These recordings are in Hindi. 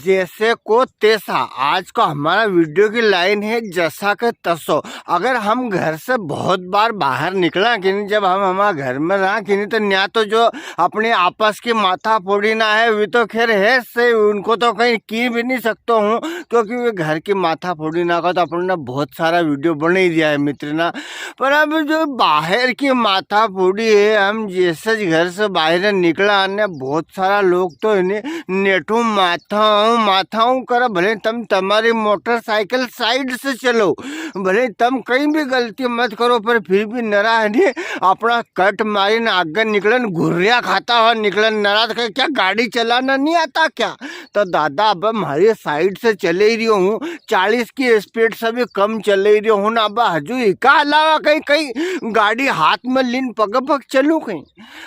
जैसे को तैसा। आज का हमारा वीडियो की लाइन है जैसा के तसो। अगर हम घर से बहुत बार बाहर निकला कि नहीं, जब हम हमारे घर में रहा कि नहीं, तो यहाँ तो जो अपने आपस की माथा फोड़ी ना है वे तो खैर है से, उनको तो कहीं की भी नहीं सकता हूँ, क्योंकि वे घर की माथा फोड़ी ना का तो अपन ने बहुत सारा वीडियो बना ही दिया है मित्र ना। पर अब जो बाहर की माथा फोड़ी है, हम जैसे घर से बाहर निकला ने बहुत सारा लोग तो इन्हें नेठू माथाऊं कर। भले तुम तुम्हारी मोटरसाइकिल साइड से चलो, भले तुम कहीं भी गलती मत करो, पर फिर भी नरा है अपना कट मारी न आगे निकलन घुर्रिया खाता हुआ निकलन। नरा तो क्या गाड़ी चलाना नहीं आता क्या? तो दादा अब हमारी साइड से चले ही रही हूँ, 40 की स्पीड से भी कम चले ही रही हूँ ना। अब हजू का अलावा कहीं कहीं गाड़ी हाथ में लीन पग पग चलूँ कहीं,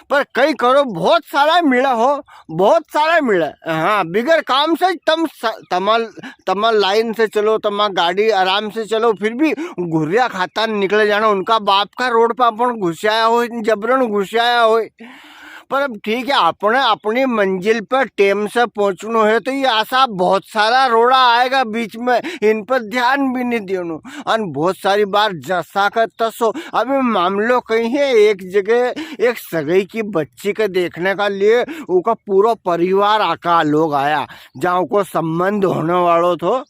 पर कहीं करो बहुत सारा मिला हो, बहुत सारा मिला। हाँ, बिगर काम से तमा लाइन से चलो, तमा गाड़ी आराम से चलो, फिर भी घुरिया खाता निकले जाना। उनका बाप का रोड पर अपन घुसाया हो, जबरन घुसाया हो। पर अब ठीक है, अपने अपनी मंजिल पर टेम से पहुंचना है, तो ये आशा बहुत सारा रोड़ा आएगा बीच में, इन पर ध्यान भी नहीं देना। और बहुत सारी बार जैसा का तसो। अभी मामलो कहीं है, एक जगह एक सगाई की बच्ची के देखने का लिए उसका पूरा परिवार आका लोग आया, जहाँ को संबंध होने वालों तो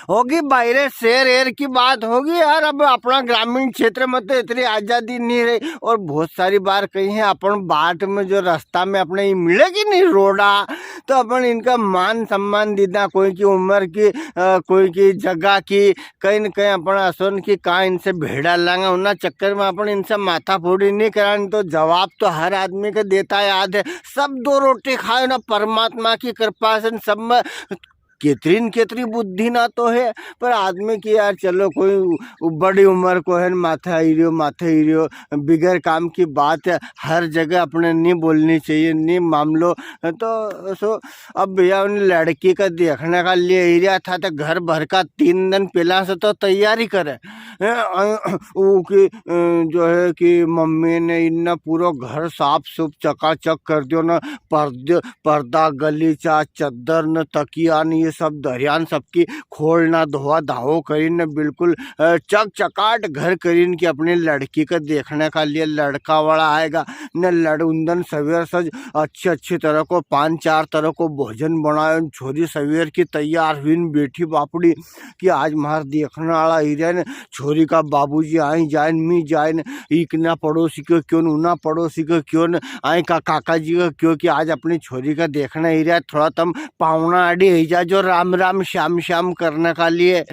होगी। बाहर शहर एर की बात होगी यार, अब अपना ग्रामीण क्षेत्र में तो इतनी आज़ादी नहीं रही। और बहुत सारी बार कहीं है अपन बाट में जो रास्ता में अपने ही मिलेगी नहीं रोड़ा, तो अपन इनका मान सम्मान देना, कोई की उम्र की कोई की जगह की, कहीं न कहीं अपन असन की कहाँ इनसे भेड़ा लांगा उन्ना चक्कर में अपन इनसे माथा फोड़ी नहीं करानी। तो जवाब तो हर आदमी को देता याद है, सब दो रोटी खाए ना, परमात्मा की कृपा से सब में केतरी बुद्धि ना तो है, पर आदमी की यार चलो कोई बड़ी उम्र को है माथे हिरियो बिगर काम की बात है, हर जगह अपने नहीं बोलनी चाहिए, नहीं मामलो। तो सो अब भैया उन लड़की का देखने का लिए एरिया था, तो घर भर का 3 दिन पहला से तो तैयारी करे कि जो है कि मम्मी ने इन्ना पूरा घर साफ सुफ चकाचक कर दियो ना, पर्दा गलीचा चद्दर न तकिया न ये सब दरियान सबकी खोलना धोआ धाओ करीन बिल्कुल चक चकाट घर करीन की अपनी लड़की का देखने का लिए लड़का वाला आएगा न। लड़उंदन सवेर सज अच्छी तरह को 5-4 तरह को भोजन बनाए, छोरी सवेर की तैयार हुई बेठी बापड़ी कि आज मार देखने वाला एरिया ने, छोरी का बाबूजी आई जाए मी जाए, एक ना पड़ोसी को क्यों ना पड़ोसी को क्यों न आए का काका जी का क्यों, कि आज अपनी छोरी का देखना एरिया थोड़ा तम पावना आड़ी ही जा जो राम राम श्याम श्याम करने का लिए।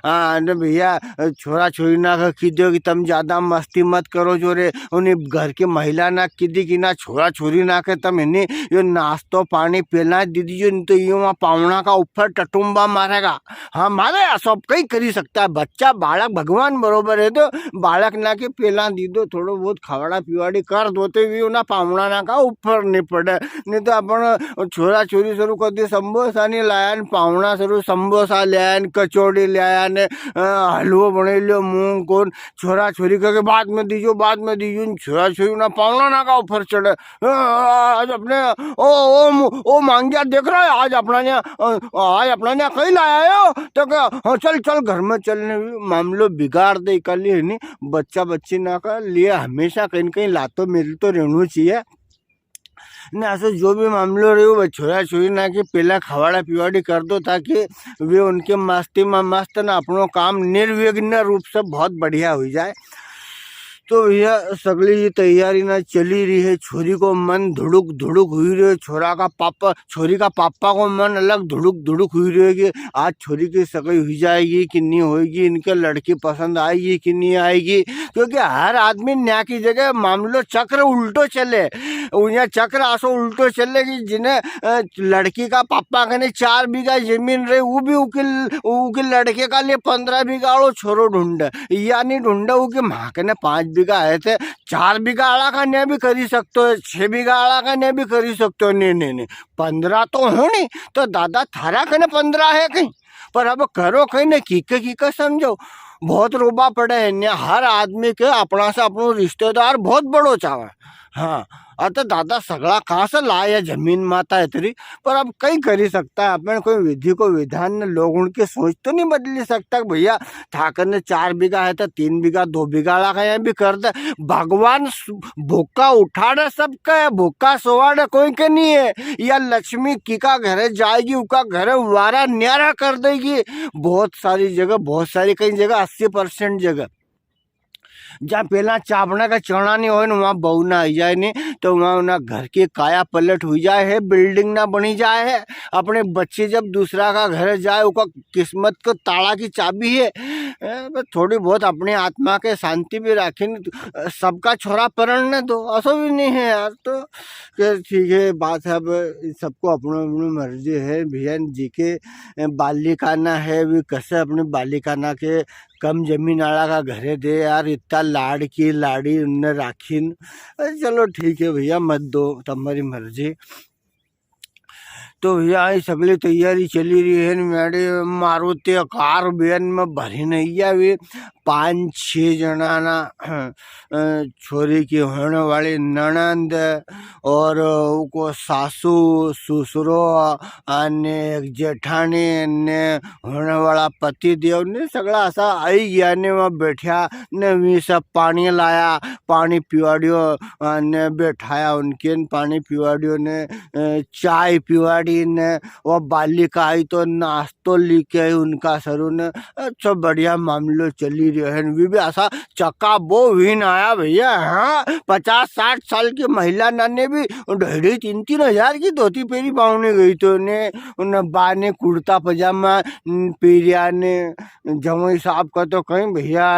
न भैया छोरा छोरी ना कीधो कि तुम ज़्यादा मस्ती मत करो, जो रे उन्हें घर की महिला ना कीधी कि ना छोरा छोरी ना के तुम इन्हें यो नाश्तो पानी पीना दीदी जो, नहीं तो ये वहाँ पावना का ऊपर टटुम्बा मारेगा। हाँ मारे सब कहीं कर सकता है, बच्चा बालक भगवान बरोबर है, तो बालक ना के पीला दी दो, थोड़ा बहुत खवड़ा पिवाड़ी कर दोते भी ना पावना ना का ऊपर नहीं पड़े। नहीं तो अपन छोरा छोरी शुरू कर दी समोसा नहीं लाया, पावना शुरू समोसा लिया, कचौड़ी लिया ने, हलवो बने लियो मूंग कौन, छोरा छोरी के बाद में दीजो छोरा छोरी ना पावना ना का ऊपर चढ़े। आज अपने ओ मांगिया देख रहा है, आज अपना ने कहीं लाया हो, तो क्या चल घर में चलने मामलो बिगाड़ दे कर लिए नहीं। बच्चा बच्ची ना का लिए हमेशा कहीं कहीं लातो मिल तो रहना चाहिए ना। ऐसे जो भी मामलो रहे वो छोरा छोरी ना कि पहला खवाड़ा पिवाड़ी कर दो, ताकि वे उनके मस्ती में मस्त ना अपनों काम निर्विघ्न रूप से बहुत बढ़िया हो जाए। तो भैया सगली तैयारी ना चली रही है, छोरी को मन धुड़ुक हुई रही है, छोरी का पापा को मन अलग धुड़ुक हुई रही है कि आज छोरी की सगाई हो जाएगी कि नहीं होगी, इनके लड़की पसंद आएगी कि नहीं आएगी। क्योंकि हर आदमी न्याय की जगह मामलो चक्र उल्टो चले, उन्हें चक्र आसो उल्टो चले कि जिन्हें लड़की का पापा कहने 4 बीघा जमीन रहे, वो भी उनके लड़के का लिए 15 बीघा वालों छोरो ढूंढे, या नहीं ढूंढे उनके माँ कहने 5 बीघा है थे, 4 बीघा आड़ा का नहीं भी करी सकते हो, 6 बीघा आड़ा का नहीं भी करी सकते हो। नहीं 15 तो हो नहीं, तो दादा थारा कहने 15 है कहीं, पर अब करो कहीं ने की समझो। बहुत रोबा पड़े है, हर आदमी के अपना से अपनो रिश्तेदार बहुत बड़ो चावे। हाँ, आता दादा सगळा कहाँ से लाया जमीन माता है तेरी। पर अब कई कर ही सकता है अपन, कोई विधि को विधान ने लोगों की सोच तो नहीं बदली सकता। भैया ठाकर ने 4 बीघा है तो 3 बीघा 2 बीघा लगा यहाँ भी कर दे। भगवान भूखा उठाड़ा सबका है, भूखा सोवाड़ा कोई के नहीं है। या लक्ष्मी की का घर जाएगी उका घर वारा न्यारा कर देगी। बहुत सारी जगह, बहुत सारी कई जगह 80% जगह जहाँ पहला चावड़ा का चढ़ा नहीं हो वहाँ बहू ना आई जाए नहीं तो वहाँ ना घर की काया पलट हुई जाए है, बिल्डिंग ना बनी जाए है। अपने बच्चे जब दूसरा का घर जाए उसका किस्मत को ताला की चाबी है। थोड़ी बहुत अपनी आत्मा के शांति भी रखें, सबका छोरा परण दो ऐसा भी नहीं है यार। तो ठीक है बात है, अब सबको अपनी अपनी मर्जी है। भैया जी के बालिकाना है भी कैसे अपने बालिकाना के कम जमीन आड़ा का घरे दे यार, इतना लाड़ की लाड़ी उनने राखीन। चलो ठीक है भैया मत दो, तुम्हारी मर्जी। तो भैया सगली तैयारी चली रही है। मेरे मारुति कार बेन में भरी नहीं है 5-6 जना ना छोरी की होने वाली ननंद और को सासू ससुरो ने जेठानी ने होने वाला पति देव ने सगला ऐसा आई गया ने वहाँ बैठा ने भी सब पानी लाया, पानी पिवाड़ियो ने बैठाया उनके, पानी पिवाड़ियो ने चाय पिवाड़ी ने। वो बालिका आई तो नाश्तो लेके आई उनका सरू ने। अच्छा बढ़िया मामलो चली रहे हैं। भी ऐसा चक्का बो विन आया भैया। हाँ 50-60 साल की महिला ने भी 2,500-3 हज़ार की धोती पेरी पाउने गई तो उन्हें बा ने कुर्ता पजामा पेरिया ने। जमाई साहब का तो कहीं भैया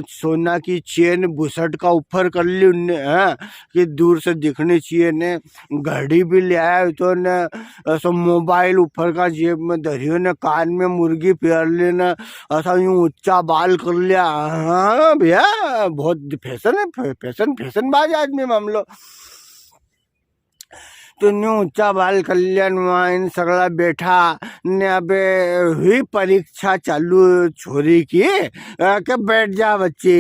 सोना की चेन बुसट का ऊपर कर ली उनने, हाँ कि दूर से दिखनी चाहिए ने। घड़ी भी ले आया तो ने ऐसा मोबाइल ऊपर का जेब में धरियो ने, कान में मुर्गी पेर लेना, ऐसा यूं ऊंचा बाल कर लिया। हाँ भैया बहुत फैशन है, फैशन बाज आदमी मामलो। तो न्यू ऊंचा बाल कल्याण वहाँ इन सगला बैठा ने। अबे हुई परीक्षा चालू छोरी की के बैठ जा बच्ची,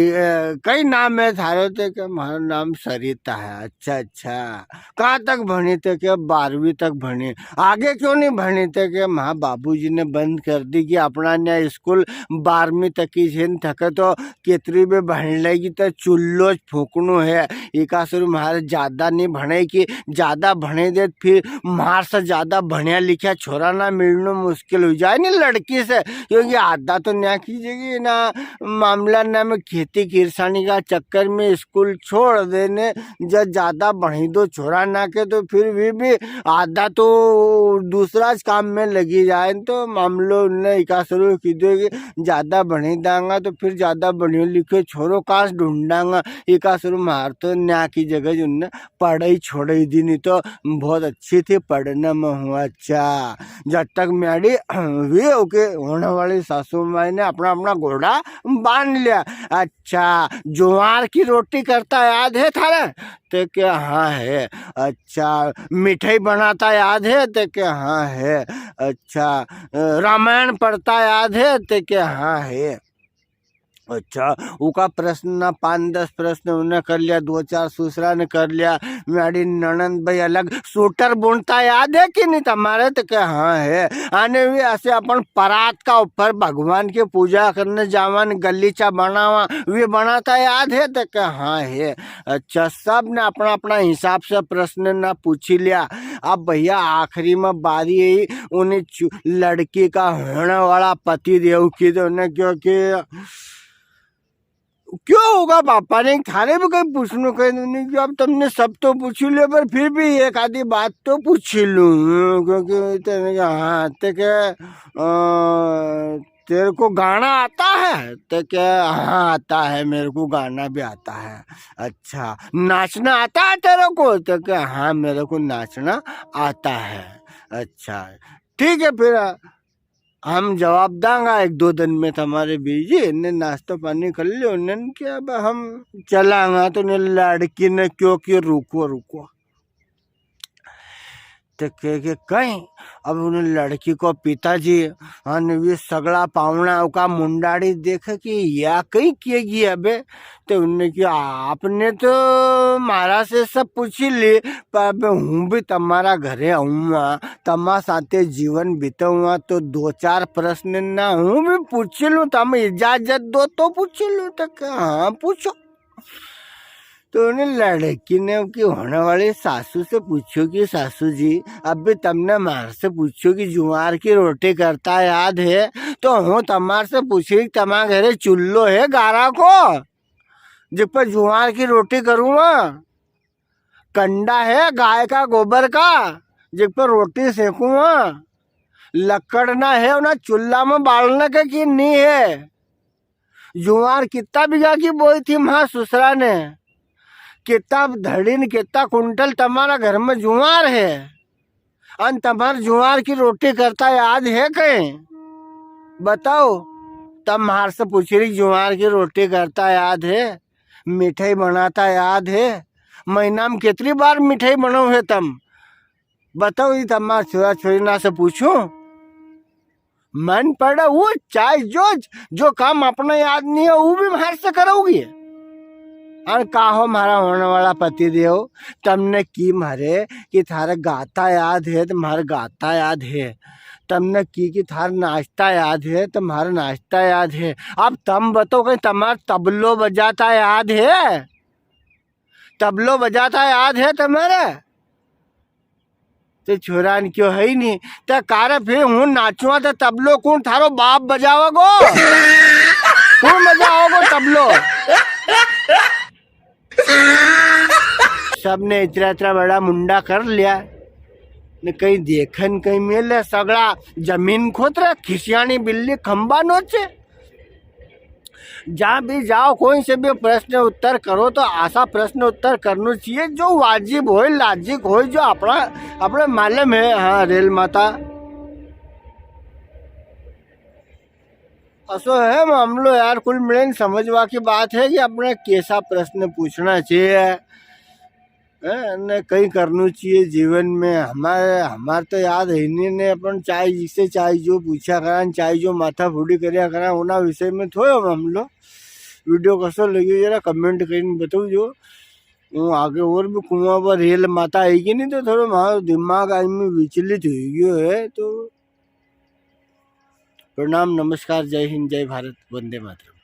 कई नाम है थारे थे के हमारा नाम सरिता है। अच्छा कहाँ तक भणी थे के 12वीं तक भणी, आगे क्यों नहीं भणी थे के माँ बाबूजी ने बंद कर दी कि अपना नया स्कूल 12वीं तक की छेन थके तो केतरी में भण लेगी तो चुल्लो फूकनो है। एका शुरू मारे ज्यादा नहीं भणे की, ज्यादा भणे दे फिर मार से ज्यादा बढ़िया लिखा छोरा ना मिलना मुश्किल हो जाए नहीं लड़की से, क्योंकि आधा तो न्या कीजिएगी ना मामला ना में खेती किसानी का चक्कर में स्कूल छोड़ देने। जब ज्यादा बढ़ी दो छोरा ना के तो फिर भी आधा तो दूसरा काम में लगी जाए। तो मामलो ने इका शुरू की देगी ज्यादा बढ़ी दांगा तो फिर ज्यादा बढ़िया लिखे छोरो काश ढूंढांगा। इका शुरू मार तो न्या की जगह जो पढ़ाई छोड़ी दी, नहीं तो बहुत अच्छी थी पढ़ने में हुआ। अच्छा जब तक मेरी हुई ओके होने वाली सासू माई ने अपना अपना घोड़ा बांध लिया। अच्छा ज्वार की रोटी करता याद है थारे ते क्या? हाँ है। अच्छा मिठाई बनाता याद है ते क्या? हाँ है। अच्छा रामायण पढ़ता याद है ते क्या? हाँ है। अच्छा उका प्रश्न ना 5-10 प्रश्न उन्हें कर लिया, 2-4 दूसरा ने कर लिया। मेरी ननंद भाई अलग स्वेटर बुनता याद है कि नहीं तुम्हारे तो क्या? हाँ है। आने भी ऐसे अपन परात का ऊपर भगवान की पूजा करने जावन गलीचा बनावा वे बनाता याद है तो क्या? हाँ है। अच्छा सब ने अपना अपना हिसाब से प्रश्न ना पूछ लिया। अब भैया आखिरी में बारी आई उन्हें लड़की का होने वाला पति देव की। तो उन्हें क्यों होगा पापा ने थारे भी कहीं पूछने कहीं कि अब तुमने सब तो पूछ लिया पर फिर भी एक आधी बात तो पूछ लूँ, क्योंकि तेने कहा हाँ ते क्या तेरे को गाना आता है तो क्या? हाँ आता है मेरे को गाना भी आता है। अच्छा नाचना आता है तेरे को तो क्या? हाँ मेरे को नाचना आता है। अच्छा ठीक है फिर हम जवाब देंगे 1-2 दिन में तुम्हारे बीजी इन्हें नाश्ता पानी कर लियो उन्हें क्या अब हम चलांगा। तो ने लड़की ने क्यों कि रुको ते कहीं अब उन्हें लड़की को पिताजी आणि सगळा पाहुणा का मुंडाड़ी देख कि या कहीं किएगी अबे। तो उन्होंने कि आपने तो मारा से सब पूछ ही ली, पर हूँ भी तुम्हारा घरे आऊँगा, तमा साथे जीवन बिताऊंगा, तो दो चार प्रश्न ना हूँ भी पूछ लूँ, तम इजाजत दो तो पूछ लूँ। तो हाँ पूछो। तो उन्हें लड़की ने की होने वाली सासू से पूछो कि सासू जी अभी तुमने मार से पूछो कि जुआर की रोटी करता याद है, तो हूँ तमार से पूछी तमारे घरे चुल्लो है गारा को जिस पर जुआर की रोटी करूँगा, कंडा है गाय का गोबर का जिस पर रोटी सेकूँगा, लकड़ ना है ना चूल्हा में बालने का कि नहीं है, जुआर कितना बीघा की बोई थी माँ ससुरा ने, कितना धड़ीन कितना कुंटल तुम्हारा घर में जुआर है, अन तुम्हार जुआर की रोटी करता याद है कहीं बताओ। तब मार से पूछ रही जुआर की रोटी करता याद है, मिठाई बनाता याद है, महीना में कितनी बार मिठाई बनाओ है तुम बताओ। ये तुम्हार छोरा छोरी ना से पूछूं, मन पड़ा वो चाहे जो काम अपना याद नहीं है वो भी मार से करोगी। और काहो मारा होने वाला पति देव तुमने की मारे कि थारे गाता याद है, तुम्हारा गाता याद है, तुमने की कि थार नाश्ता याद है, तुम्हारा नाश्ता याद है। अब तुम बताओ कि तुम्हारा तबलो बजाता याद है, तबलो बजाता याद है तुम्हारे। तो छोरा क्यों है ही नहीं, तो कार फिर हूँ नाचुआ तो तबलो कौन थारो बाप बजाओगो, कौन बजाओगो तबलो। सबने इतना बड़ा मुंडा कर लिया ने, कहीं देखन कहीं मिले सगड़ा जमीन खोद रहा, खिसियानी बिल्ली खंबा नोचे। जहाँ भी जाओ कोई से भी प्रश्न उत्तर करो तो आशा प्रश्न उत्तर करना चाहिए जो वाजिब हो लाजिक हो, जो अपना अपने मालूम है। हाँ रेल माता असो है मामलो यार, कुल मिलन समझवा की बात है कि अपने कैसा प्रश्न पूछना चाहिए ने कहीं करना चाहिए जीवन में। हमारे तो याद है नहीं ने अपन चाहे जिसे चाहे जो पूछा करा, चाहे जो माथा फूडी करिया करा, उना विषय में थोड़ो हम लोग। वीडियो कसो लगी जरा कमेंट कर बताओ जो हूँ आगे और भी कुआं पर रेल माता आएगी नहीं तो थोड़ा हमारा दिमाग आज में विचलित हो गयो है। तो प्रणाम नमस्कार, जय हिंद, जय भारत, वंदे मातरम।